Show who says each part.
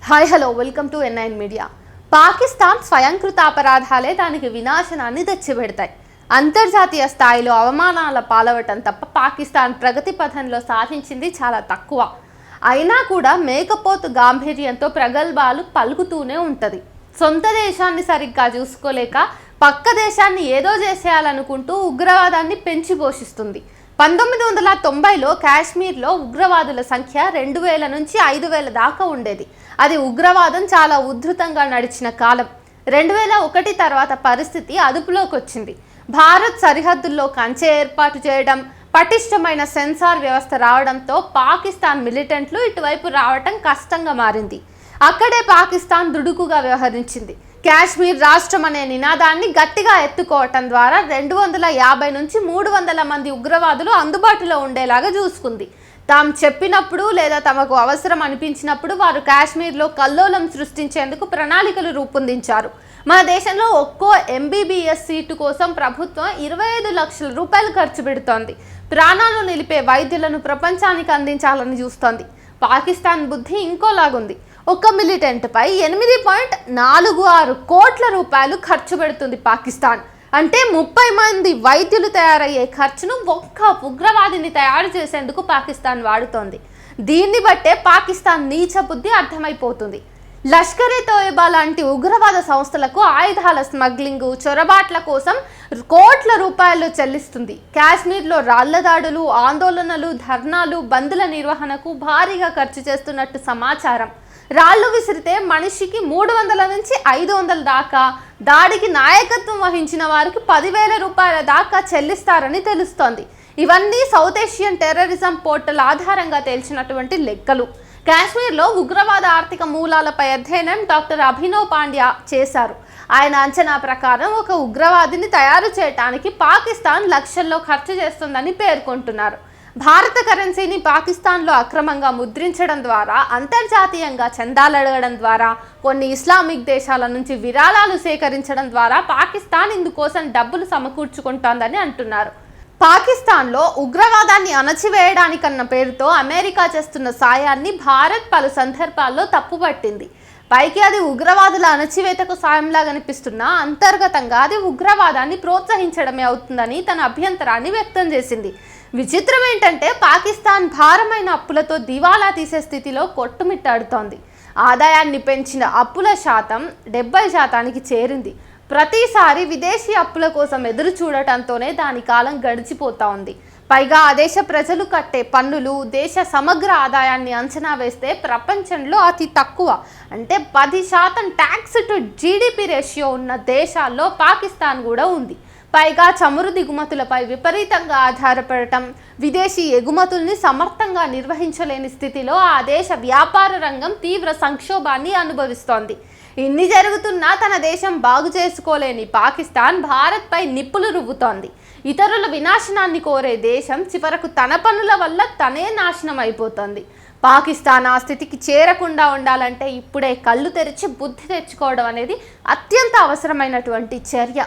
Speaker 1: Hi hello welcome to N9 media. Pakistan స్వయంకృత అపరాధాలే దానికి వినాశనాన్ని తెచ్చిపెడతాయి. అంతర్జాతీయ స్థాయిలో అవమానాల పాలవటం తప్ప పాకిస్తాన్ ప్రగతి పథంలో సాధించింది చాలా తక్కువ. అయినా కూడా మేకపోతు గాంభీర్యంతో ప్రగల్భాలు పలుకుతూనే ఉంటుంది. సొంత దేశాన్ని సరిగ్గా చూసుకోలేక పక్క దేశాన్ని ఏదో చేసేయాలనుకుంటూ ఉగ్రవాదాన్ని పెంచి పోషిస్తుంది. 1990లో కాశ్మీర్లో ఉగ్రవాదుల సంఖ్య 2000 నుంచి 5000 దాకా ఉండేది. అది ఉగ్రవాదం చాలా ఉధృతంగా నడిచిన కాలం. 2001 తర్వాత పరిస్థితి అదుపులోకి వచ్చింది. భారత్ సరిహద్దుల్లో కంచె ఏర్పాటు చేయడం, పటిష్టమైన సెన్సార్ వ్యవస్థ రావడంతో పాకిస్తాన్ మిలిటెంట్లు ఇటువైపు రావటం కష్టంగా మారింది. అక్కడే పాకిస్తాన్ దుడుకుగా వ్యవహరించింది. కాశ్మీర్ రాష్ట్రం అనే నినాదాన్ని గట్టిగా ఎత్తుకోవటం ద్వారా 250 నుంచి 300 మంది ఉగ్రవాదులు అందుబాటులో ఉండేలాగా చూసుకుంది. తాము చెప్పినప్పుడు లేదా తమకు అవసరం అనిపించినప్పుడు వారు కాశ్మీర్లో కల్లోలం సృష్టించేందుకు ప్రణాళికలు రూపొందించారు. మన దేశంలో ఒక్కో MBBS సీటు కోసం ప్రభుత్వం 25 లక్షల రూపాయలు ఖర్చు పెడుతోంది. ప్రాణాలు నిలిపే వైద్యులను ప్రపంచానికి అందించాలని చూస్తోంది. పాకిస్తాన్ బుద్ధి ఇంకోలాగుంది. ఒక్క మిలిటెంట్పై 8.46 కోట్ల రూపాయలు ఖర్చు పెడుతుంది పాకిస్తాన్. అంటే 30 మంది వైద్యులు తయారయ్యే ఖర్చును ఒక్క ఉగ్రవాదిని తయారు చేసేందుకు పాకిస్తాన్ వాడుతోంది. దీన్ని బట్టే పాకిస్తాన్ నీచ బుద్ధి అర్థమైపోతుంది. లష్కర్-ఏ-తోయిబా లాంటి ఉగ్రవాద సంస్థలకు ఆయుధాల స్మగ్లింగ్, చొరబాట్ల కోసం కోట్ల రూపాయలు చెల్లిస్తుంది. కాశ్మీర్లో రాళ్ల దాడులు, ఆందోళనలు, ధర్నాలు, బంద్ల నిర్వహణకు భారీగా ఖర్చు చేస్తున్నట్టు సమాచారం. రాళ్లు విసిరితే మనిషికి 300 నుంచి 500 దాకా, దాడికి నాయకత్వం వహించిన వారికి 10,000 రూపాయల దాకా చెల్లిస్తారని తెలుస్తోంది. ఇవన్నీ సౌత్ ఏషియన్ టెర్రరిజం పోర్టల్ ఆధారంగా తేల్చినటువంటి లెక్కలు. కాశ్మీర్లో ఉగ్రవాద ఆర్థిక మూలాలపై అధ్యయనం డాక్టర్ అభినవ్ పాండ్యా చేశారు. ఆయన అంచనా ప్రకారం ఒక ఉగ్రవాదిని తయారు చేయడానికి పాకిస్తాన్ లక్షల్లో ఖర్చు చేస్తుందని పేర్కొంటున్నారు. భారత కరెన్సీని పాకిస్తాన్లో అక్రమంగా ముద్రించడం ద్వారా, అంతర్జాతీయంగా చందాలు అడగడం ద్వారా, కొన్ని ఇస్లామిక్ దేశాల నుంచి విరాళాలు సేకరించడం ద్వారా పాకిస్తాన్ ఇందుకోసం డబ్బులు సమకూర్చుకుంటోందని అంటున్నారు. పాకిస్తాన్లో ఉగ్రవాదాన్ని అణచివేయడానికన్న పేరుతో అమెరికా చేస్తున్న సాయాన్ని భారత్ పలు సందర్భాల్లో తప్పుపట్టింది. పైకి అది ఉగ్రవాదుల అణచివేతకు సాయంలా కనిపిస్తున్నా అంతర్గతంగా అది ఉగ్రవాదాన్ని ప్రోత్సహించడమే అవుతుందని తన అభ్యంతరాన్ని వ్యక్తం చేసింది. విచిత్రం ఏంటంటే పాకిస్తాన్ భారమైన అప్పులతో దివాలా తీసే స్థితిలో కొట్టుమిట్టాడుతోంది. ఆదాయాన్ని పెంచిన అప్పుల శాతం 70% చేరింది. ప్రతిసారి విదేశీ అప్పుల కోసం ఎదురు చూడటంతోనే దాని కాలం గడిచిపోతా ఉంది. పైగా ఆ దేశ ప్రజలు కట్టే పన్నులు, దేశ సమగ్ర ఆదాయాన్ని అంచనా వేస్తే ప్రపంచంలో అతి తక్కువ అంటే 10% ట్యాక్స్ టు GDP రేషియో ఉన్న దేశాల్లో పాకిస్తాన్ కూడా ఉంది. పైగా చమురు దిగుమతులపై విపరీతంగా ఆధారపడటం, విదేశీ ఎగుమతుల్ని సమర్థంగా నిర్వహించలేని స్థితిలో ఆ దేశ వ్యాపార రంగం తీవ్ర సంక్షోభాన్ని అనుభవిస్తోంది. ఇన్ని జరుగుతున్నా తన దేశం బాగు చేసుకోలేని పాకిస్తాన్ భారత్పై నిప్పులు రువ్వుతోంది. ఇతరుల వినాశనాన్ని కోరే దేశం చివరకు తన పనుల వల్ల తనే నాశనం అయిపోతుంది. పాకిస్తాన్ ఆ స్థితికి చేరకుండా ఉండాలంటే ఇప్పుడే కళ్ళు తెరిచి బుద్ధి తెచ్చుకోవడం అనేది అత్యంత అవసరమైనటువంటి చర్య.